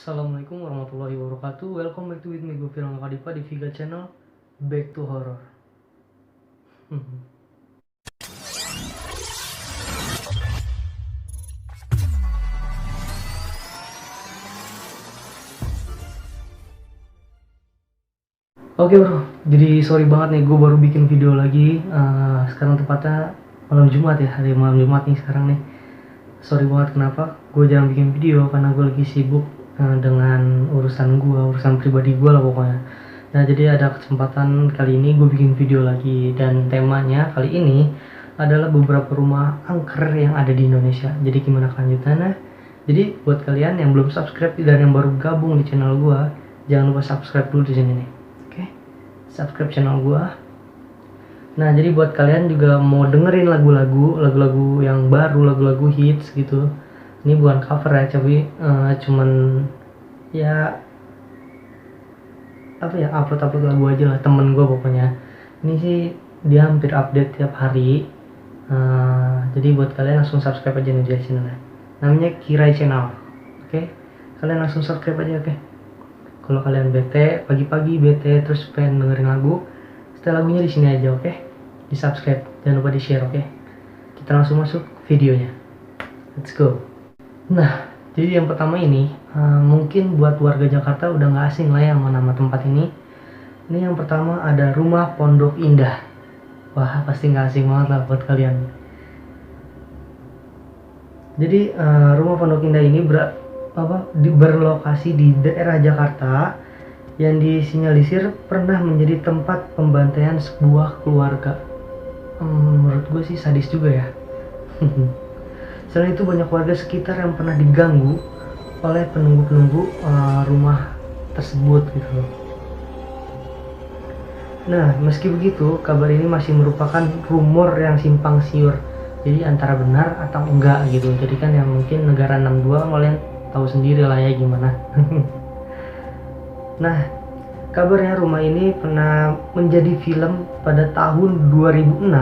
Assalamualaikum warahmatullahi wabarakatuh. Welcome back to with me, gue Firman Kadipa di Viga Channel Back to Horror. Oke bro, jadi sorry banget nih, gue baru bikin video lagi. Sekarang tepatnya malam Jumat ya, hari malam Jumat nih sekarang nih. Sorry banget kenapa gue jarang bikin video, karena gue lagi sibuk dengan urusan pribadi gue lah pokoknya. Nah jadi ada kesempatan kali ini gue bikin video lagi, dan temanya kali ini adalah beberapa rumah angker yang ada di Indonesia. Jadi gimana kelanjutannya? Jadi buat kalian yang belum subscribe dan yang baru gabung di channel gue, jangan lupa subscribe dulu di sini nih. Oke, subscribe channel gue. Nah jadi buat kalian juga mau dengerin lagu-lagu yang baru, lagu-lagu hits gitu. Ini bukan cover ya, tapi cuman ya apa ya, upload lagu aja lah, temen gue pokoknya. Ini sih dia hampir update tiap hari. Jadi buat kalian langsung subscribe aja nih di channelnya. Namanya Kirai Channel. Oke, kalian langsung subscribe aja. Oke, kalau kalian bete pagi-pagi terus pengen dengerin lagu, setelah lagunya di sini aja. Oke, di subscribe, jangan lupa di share. Oke, kita langsung masuk videonya, let's go. Nah jadi yang pertama ini mungkin buat warga Jakarta udah nggak asing lah ya sama nama tempat ini. Ini yang pertama ada Rumah Pondok Indah. Wah pasti nggak asing banget lah buat kalian. Jadi Rumah Pondok Indah ini berlokasi di daerah Jakarta yang disinyalisir pernah menjadi tempat pembantaian sebuah keluarga. Menurut gue sih sadis juga ya. Selain itu banyak warga sekitar yang pernah diganggu oleh penunggu rumah tersebut gitu. Nah meski begitu, kabar ini masih merupakan rumor yang simpang siur, jadi antara benar atau enggak gitu. Jadi kan yang mungkin negara 62 kalian tahu sendiri lah ya gimana. Nah kabarnya rumah ini pernah menjadi film pada tahun 2006.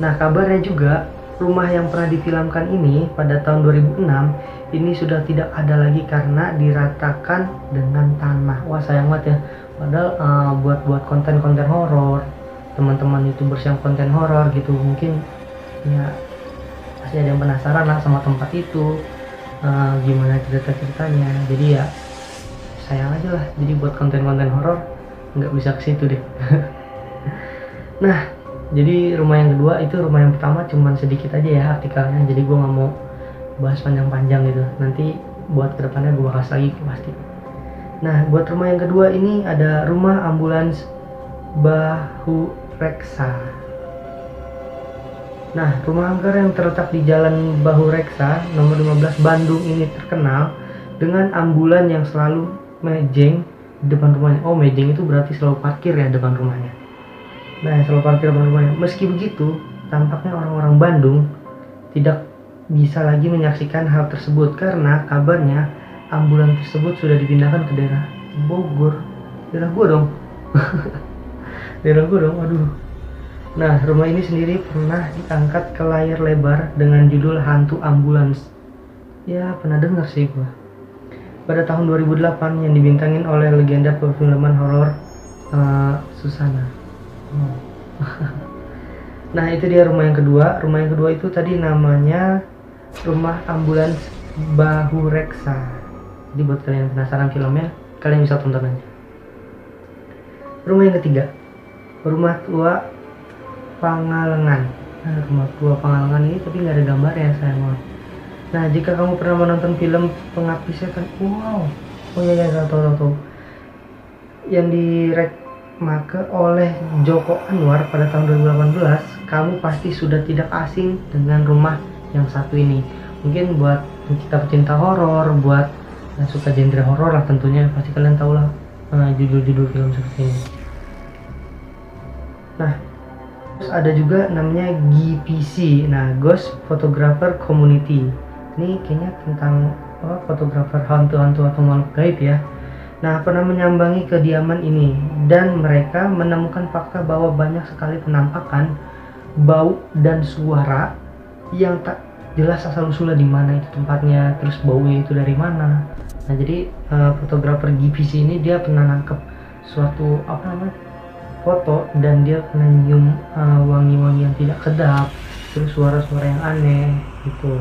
Nah kabarnya juga rumah yang pernah difilmkan ini pada tahun 2006 ini sudah tidak ada lagi karena diratakan dengan tanah. Wah sayang banget ya, padahal buat konten-konten horor, teman-teman YouTubers yang konten horor gitu, mungkin ya pasti ada yang penasaran lah sama tempat itu, gimana cerita-ceritanya. Jadi ya sayang aja lah, jadi buat konten-konten horor nggak bisa ke situ deh. Nah jadi rumah yang kedua itu, rumah yang pertama cuman sedikit aja ya artikelnya, jadi gue nggak mau bahas panjang-panjang gitu, nanti buat kedepannya gue bahas lagi pasti. Nah buat rumah yang kedua ini ada Rumah Ambulans Bahu Reksa. Nah rumah angker yang terletak di Jalan Bahu Reksa nomor 15 Bandung ini terkenal dengan ambulan yang selalu mejeng di depan rumahnya. Oh mejeng itu berarti selalu parkir ya depan rumahnya. Nah selalu parkir depan rumahnya. Meski begitu, tampaknya orang-orang Bandung tidak bisa lagi menyaksikan hal tersebut karena kabarnya ambulan tersebut sudah dipindahkan ke daerah Bogor. Daerah gua dong. Daerah gua dong, aduh. Nah rumah ini sendiri pernah diangkat ke layar lebar dengan judul Hantu Ambulans. Ya pernah dengar sih gua. Pada tahun 2008 yang dibintangin oleh legenda perfilman horor Susana. Nah itu dia rumah yang kedua. Rumah yang kedua itu tadi namanya Rumah Ambulans Bahu Reksa. Jadi buat kalian yang penasaran filmnya, kalian bisa tonton aja. Rumah yang ketiga, Rumah Tua Pangalengan. Nah Rumah Tua Pangalengan ini tapi nggak ada gambar ya sayang banget. Nah jika kamu pernah menonton film Pengabdi Setan, wow, oh ya tahu yang maka oleh Joko Anwar pada tahun 2018, kamu pasti sudah tidak asing dengan rumah yang satu ini. Mungkin buat pecinta horor, buat yang suka genre horor lah tentunya, pasti kalian tahu lah judul-judul film seperti ini. Nah terus ada juga namanya GPC, nah Ghost Photographer Community. Ini kayaknya tentang fotografer hantu-hantu atau makhluk gaib ya. Nah pernah menyambangi kediaman ini dan mereka menemukan fakta bahwa banyak sekali penampakan, bau dan suara yang tak jelas asal usulnya di mana itu tempatnya, terus baunya itu dari mana. Nah jadi fotografer GPC ini dia pernah nangkep suatu foto, dan dia pernah nyium wangi-wangi yang tidak sedap, terus suara-suara yang aneh gitu.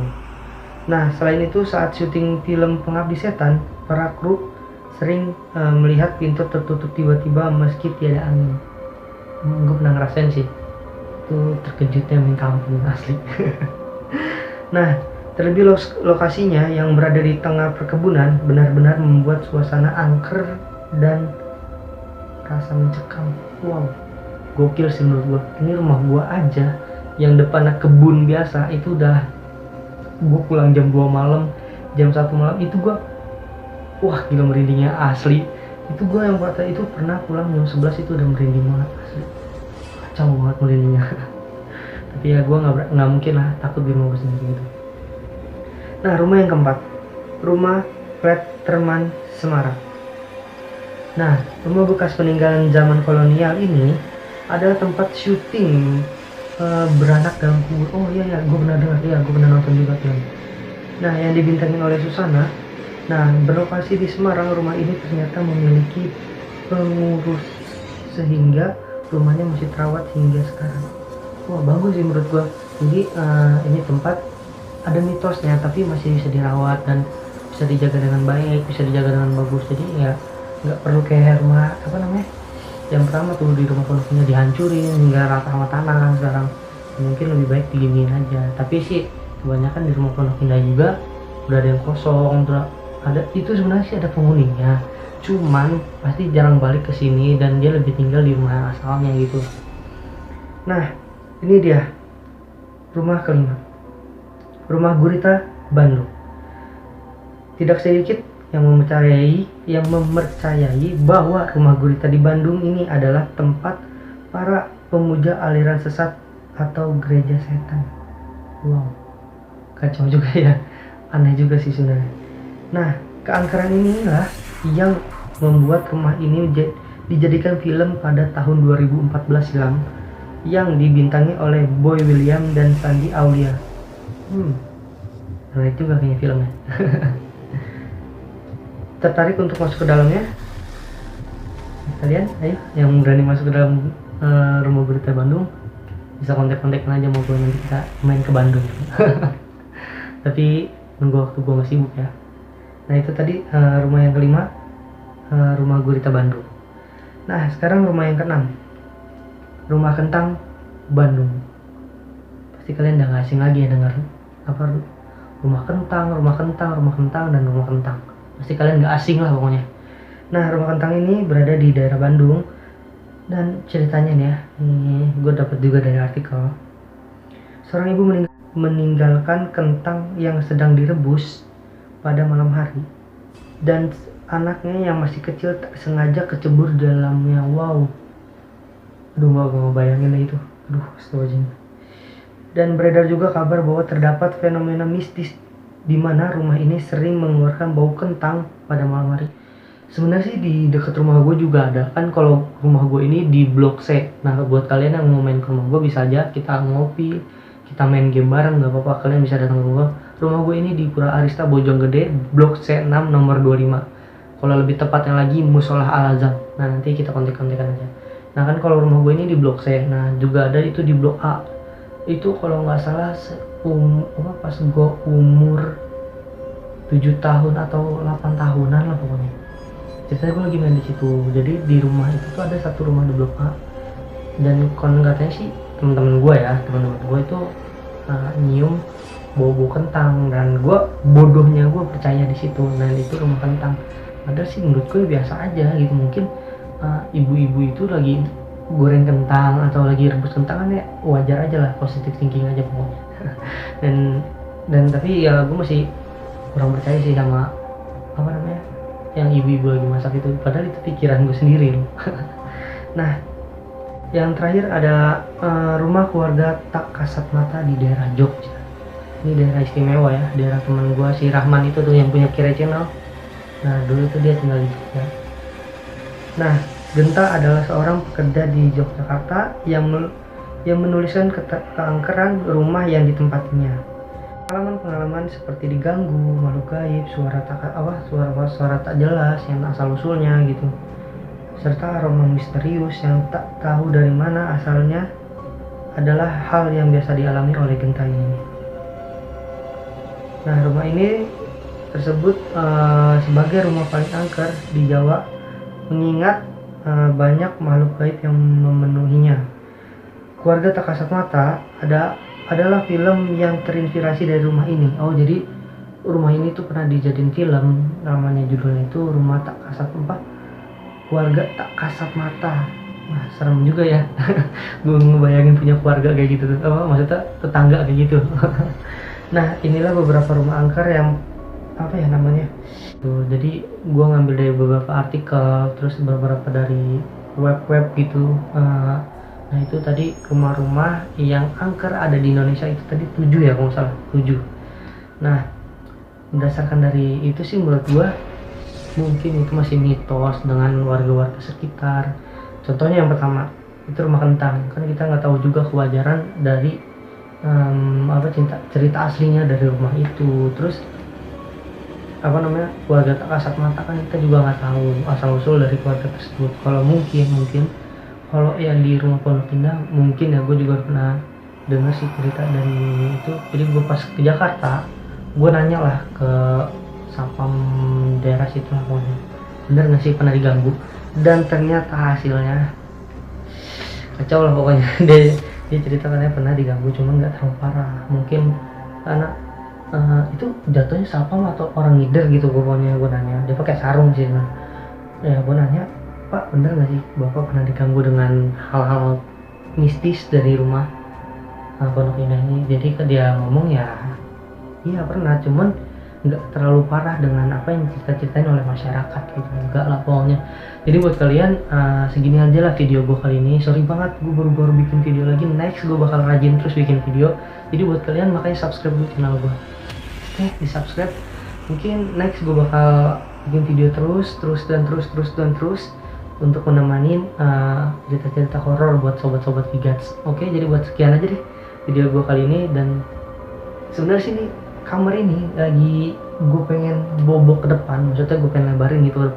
Nah selain itu, saat syuting film Pengabdi Setan, para kru sering melihat pintu tertutup tiba-tiba meski tiada angin. Gue pernah ngerasain sih, itu terkejutnya main kampung asli. Nah terlebih lokasinya yang berada di tengah perkebunan benar-benar membuat suasana angker dan rasa mencekam. Wow, gokil sih menurut gua. Ini rumah gua aja yang depannya kebun biasa itu udah, gua pulang jam 2 malam, jam 1 malam itu gua, wah gila merindingnya asli. Itu gua yang kata itu pernah pulang jam 11 itu udah merinding banget asli. Kacau banget merindingnya. Tapi ya gua nggak mungkin lah takut di rumah gua sendiri gitu. Nah rumah yang keempat, rumah Letterman Semarang. Nah, rumah bekas peninggalan zaman kolonial ini adalah tempat syuting Beranak dalam Kubur. Oh iya, gue pernah dengar, ya gue pernah nonton juga film. Nah, yang dibintangin oleh Susana. Nah, berlokasi di Semarang, rumah ini ternyata memiliki pengurus sehingga rumahnya masih terawat hingga sekarang. Wah, bagus sih menurut gue. Jadi ini tempat ada mitosnya, tapi masih bisa dirawat dan bisa dijaga dengan baik, bisa dijaga dengan bagus. Jadi ya nggak perlu kayak rumah yang pertama tuh di rumah pondoknya dihancurin hingga rata sama tanah. Sekarang mungkin lebih baik diginiin aja, tapi sih kebanyakan di rumah pondok indah juga udah ada yang kosong, udah ada, itu sebenarnya sih ada penghuninya, cuman pasti jarang balik ke sini dan dia lebih tinggal di rumah asalnya gitu. Nah ini dia rumah kelima, rumah Gurita Bandung. Tidak sedikit yang mempercayai bahwa rumah Gurita di Bandung ini adalah tempat para pemuja aliran sesat atau gereja setan. Wow, kacau juga ya, aneh juga sih sebenarnya. Nah keangkeran inilah yang membuat rumah ini dijadikan film pada tahun 2014 silam yang dibintangi oleh Boy William dan Sandi Aulia. Menarik juga kayaknya filmnya. Tertarik untuk masuk ke dalamnya? Kalian ayo yang berani masuk ke dalam rumah Gurita Bandung bisa kontak-kontakin aja, mau gue nanti kita main ke Bandung. Tapi nunggu waktu gue masih sibuk ya. Nah itu tadi rumah yang kelima, rumah Gurita Bandung. Nah sekarang rumah yang keenam, rumah Kentang Bandung. Pasti kalian udah gak asing lagi ya dengar rumah kentang, dan rumah kentang. Pasti kalian gak asing lah pokoknya. Nah rumah kentang ini berada di daerah Bandung, dan ceritanya nih ya, ini gue dapat juga dari artikel. Seorang ibu meninggalkan kentang yang sedang direbus pada malam hari, dan anaknya yang masih kecil tak sengaja kecebur dalamnya. Wow, aduh gak mau bayangin lah itu. Aduh astagfirullahaladzim. Dan beredar juga kabar bahwa terdapat fenomena mistis di mana rumah ini sering mengeluarkan bau kentang pada malam hari. Sebenarnya sih di dekat rumah gue juga ada kan. Kalau rumah gue ini di Blok C. Nah buat kalian yang mau main ke rumah gue bisa aja, kita ngopi, kita main game bareng, gak apa-apa, kalian bisa datang ke rumah. Rumah gue ini di Pura Arista Bojonggede, Blok C6 nomor 25. Kalau lebih tepatnya lagi Musolah Al Azam. Nah nanti kita kontak-kontakan aja. Nah kan kalau rumah gue ini di Blok C. Nah juga ada itu di Blok A. Itu kalau nggak salah pas gue umur 7 tahun atau 8 tahunan lah pokoknya. Ceritanya gue lagi main di situ. Jadi di rumah itu tuh ada satu rumah di Blok A, dan konon katanya sih teman-teman gue itu nyium bau kentang, dan gue bodohnya gue percaya di situ. Dan itu rumah kentang. Padahal sih menurut gue biasa aja gitu. Mungkin ibu-ibu itu lagi goreng kentang atau lagi rebus kentang, kan ya wajar aja lah, positive thinking aja pokoknya. dan tapi ya gue masih kurang percaya sih sama yang ibu-ibu lagi masak itu, padahal itu pikiran gue sendiri loh. Nah yang terakhir ada rumah keluarga Tak Kasat Mata di daerah Jogja. Ini daerah istimewa ya, daerah teman gue si Rahman itu tuh yang punya Kira Channel. Nah dulu tuh dia tinggal di Jogja. Nah Genta adalah seorang pekerja di Yogyakarta yang menuliskan keangkeran rumah yang ditempatinya. Pengalaman-pengalaman seperti diganggu, makhluk gaib, suara tak jelas yang asal usulnya gitu, serta aroma misterius yang tak tahu dari mana asalnya adalah hal yang biasa dialami oleh gentayangan ini. Nah, rumah ini tersebut sebagai rumah paling angker di Jawa, mengingat banyak makhluk gaib yang memenuhinya. Keluarga Tak Kasat Mata adalah film yang terinspirasi dari rumah ini. Oh, jadi rumah ini tuh pernah dijadiin film, namanya judulnya itu Rumah Tak Kasat Keluarga Tak Kasat Mata. Wah, serem juga ya. Gue ngebayangin punya keluarga kayak gitu, maksudnya tetangga kayak gitu. Nah, inilah beberapa rumah angker yang namanya tuh. Jadi gue ngambil dari beberapa artikel, terus beberapa dari web gitu. Nah, itu tadi rumah-rumah yang angker ada di Indonesia itu tadi 7 ya, kalau nggak salah 7. Nah, berdasarkan dari itu sih menurut gua mungkin itu masih mitos dengan warga-warga sekitar. Contohnya yang pertama itu rumah kentang, kan kita nggak tahu juga kewajaran dari cerita aslinya dari rumah itu. Terus keluarga Tak Kasat Mata, kan kita juga nggak tahu asal usul dari keluarga tersebut. Kalau mungkin kalau yang di rumah Pondok Indah mungkin ya, gue juga pernah dengar sih cerita dari itu. Jadi gue pas ke Jakarta, gue nanya lah ke sapam daerah situ lah, pokoknya bener nggak sih pernah diganggu, dan ternyata hasilnya kacau lah pokoknya. dia cerita katanya pernah diganggu, cuma nggak terlalu parah. Mungkin karena itu jatuhnya sapam atau orang ngider gitu. Pokoknya gue nanya, dia pakai sarung sih. Ya gue nanya, Pak, bener nggak sih Bapak pernah diganggu dengan hal-hal mistis dari rumah Pondok Indah ini? Jadi dia ngomong ya, iya pernah, cuman nggak terlalu parah dengan apa yang ceritain oleh masyarakat gitu, enggak lah pokoknya. Jadi buat kalian segini aja lah video gue kali ini. Sorry banget, gue baru bikin video lagi. Next gue bakal rajin terus bikin video. Jadi buat kalian makanya subscribe dulu channel gue. Oke, di subscribe. Mungkin next gue bakal bikin video terus untuk menemani cerita-cerita horor buat sobat-sobat Vigats. Oke, jadi buat sekian aja deh video gue kali ini. Dan sebenarnya sih nih, kamar ini lagi gue pengen bobok ke depan, maksudnya gue pengen lebarin gitu ke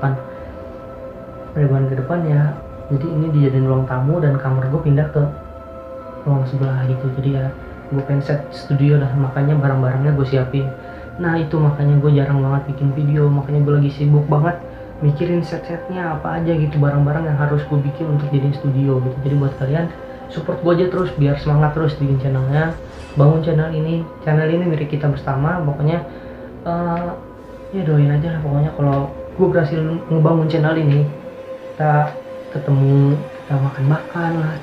depan ya. Jadi ini dijadiin ruang tamu dan kamar gue pindah ke ruang sebelah gitu. Jadi ya gue pengen set studio dah, makanya barang-barangnya gue siapin. Nah itu makanya gue jarang banget bikin video, makanya gue lagi sibuk banget mikirin set-setnya apa aja gitu, barang-barang yang harus gue bikin untuk jadiin studio gitu. Jadi buat kalian support gue aja terus biar semangat terus bikin channelnya, bangun channel ini milik kita bersama. Pokoknya ya doain aja lah pokoknya kalau gue berhasil ngebangun channel ini, kita ketemu, kita makan lah,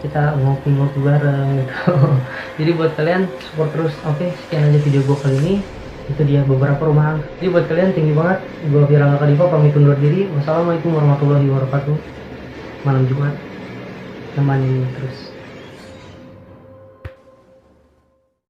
kita ngopi bareng gitu. Jadi buat kalian support terus. Oke, sekian aja video gue kali ini. Itu dia beberapa rumah. Jadi buat kalian tinggi banget, gue Firangga Khalifa pamit undur diri. Wassalamualaikum warahmatullahi wabarakatuh. Malam Jumat, teman ini terus.